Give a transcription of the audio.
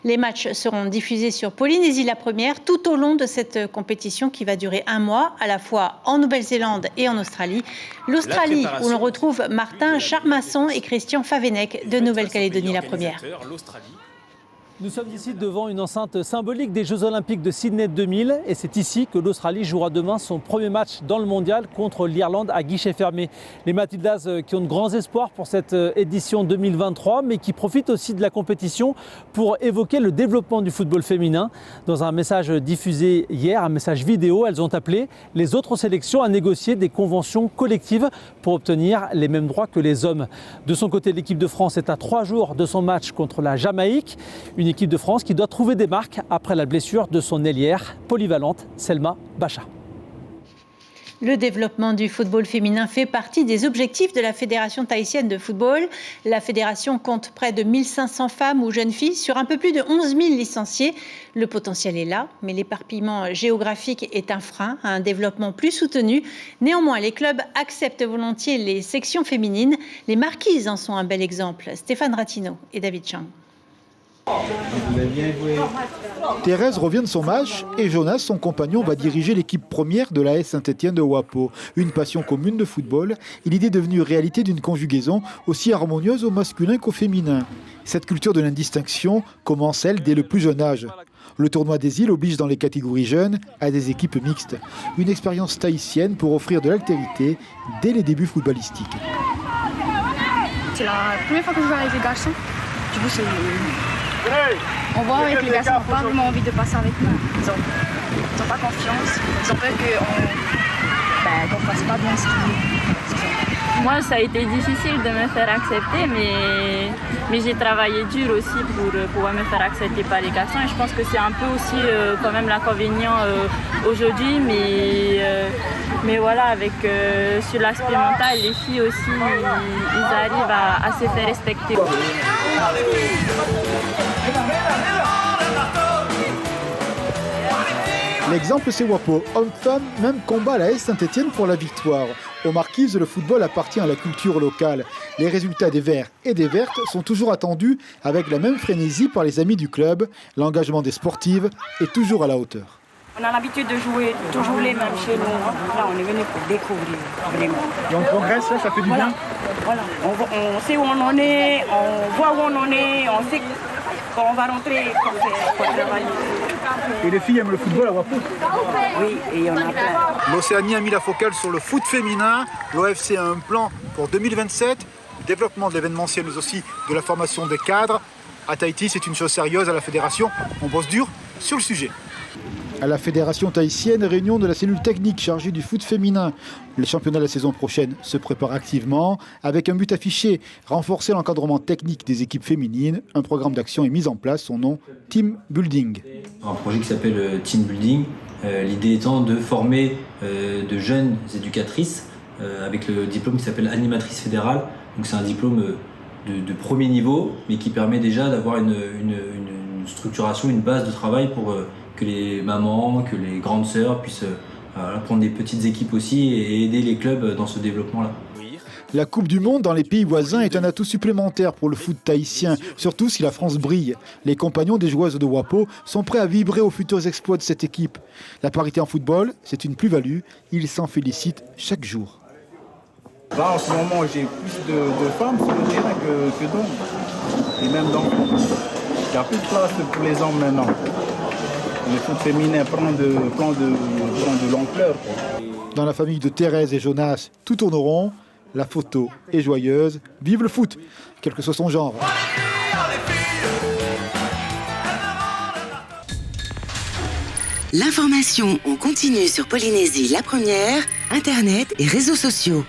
Les matchs seront diffusés sur Polynésie la Première tout au long de cette compétition qui va durer un mois, à la fois en Nouvelle-Zélande et en Australie. L'Australie, où l'on retrouve Martin Charmasson et Christian Favenec de Nouvelle-Calédonie la Première. Nous sommes ici devant une enceinte symbolique des Jeux Olympiques de Sydney 2000 et c'est ici que l'Australie jouera demain son premier match dans le mondial contre l'Irlande à guichet fermé. Les Matildas qui ont de grands espoirs pour cette édition 2023 mais qui profitent aussi de la compétition pour évoquer le développement du football féminin. Dans un message diffusé hier, un message vidéo, elles ont appelé les autres sélections à négocier des conventions collectives pour obtenir les mêmes droits que les hommes. De son côté, l'équipe de France est à 3 jours de son match contre la Jamaïque. Une équipe de France qui doit trouver des marques après la blessure de son ailière polyvalente Selma Bacha. Le développement du football féminin fait partie des objectifs de la Fédération tahitienne de football. La fédération compte près de 1500 femmes ou jeunes filles sur un peu plus de 11 000 licenciés. Le potentiel est là, mais l'éparpillement géographique est un frein à un développement plus soutenu. Néanmoins, les clubs acceptent volontiers les sections féminines. Les Marquises en sont un bel exemple. Stéphane Ratino et David Chang. Thérèse revient de son match et Jonas, son compagnon, va diriger l'équipe première de l'AS Saint-Étienne de Wapo. Une passion commune de football et l'idée devenue réalité d'une conjugaison aussi harmonieuse au masculin qu'au féminin. Cette culture de l'indistinction commence, elle, dès le plus jeune âge. Le tournoi des îles oblige dans les catégories jeunes à des équipes mixtes. Une expérience tahitienne pour offrir de l'altérité dès les débuts footballistiques. C'est la première fois que je joue avec les garçons. Du coup, on voit avec les garçons, on n'a pas vraiment envie de passer avec nous. Ils n'ont pas confiance. Ils ont peur qu'on ne fasse pas bien ce qu'ils veulent. Moi, ça a été difficile de me faire accepter, mais j'ai travaillé dur aussi pour pouvoir me faire accepter par les garçons. Et je pense que c'est un peu aussi quand même l'inconvénient aujourd'hui. Mais voilà, avec sur l'aspect mental, les filles aussi, ils arrivent à se faire respecter. L'exemple, c'est Wapo. Homme-femme, même combat à la AS Saint-Étienne pour la victoire. Aux Marquises, le football appartient à la culture locale. Les résultats des Verts et des Vertes sont toujours attendus avec la même frénésie par les amis du club. L'engagement des sportives est toujours à la hauteur. On a l'habitude de jouer toujours les mêmes chez nous. Là, on est venu pour découvrir vraiment. Et on progresse, ça fait du bien. Voilà. On sait où on en est, on voit où on en est, on sait quand on va rentrer pour travailler. Et les filles aiment le football à Wapo? Oui, et il y en a plein. L'Océanie a mis la focale sur le foot féminin. L'OFC a un plan pour 2027. Le développement de l'événementiel, mais aussi de la formation des cadres. À Tahiti, c'est une chose sérieuse à la fédération. On bosse dur sur le sujet. À la fédération tahitienne, réunion de la cellule technique chargée du foot féminin. Les championnats de la saison prochaine se préparent activement avec un but affiché, renforcer l'encadrement technique des équipes féminines. Un programme d'action est mis en place, son nom, Team Building. Un projet qui s'appelle Team Building, l'idée étant de former de jeunes éducatrices avec le diplôme qui s'appelle animatrice fédérale. Donc c'est un diplôme de premier niveau, mais qui permet déjà d'avoir une structuration, une base de travail pour que les mamans, que les grandes sœurs puissent prendre des petites équipes aussi et aider les clubs dans ce développement-là. La Coupe du Monde dans les pays voisins est un atout supplémentaire pour le foot tahitien, surtout si la France brille. Les compagnons des joueuses de Wapo sont prêts à vibrer aux futurs exploits de cette équipe. La parité en football, c'est une plus-value. Ils s'en félicitent chaque jour. Là, en ce moment, j'ai plus de femmes sur le terrain que d'hommes. Et même d'hommes. Il n'y a plus de place pour les hommes maintenant. Le foot féminin prend de l'ampleur. Dans la famille de Thérèse et Jonas, tout tourne rond. La photo est joyeuse. Vive le foot, quel que soit son genre. L'information en continu sur Polynésie la Première, Internet et réseaux sociaux.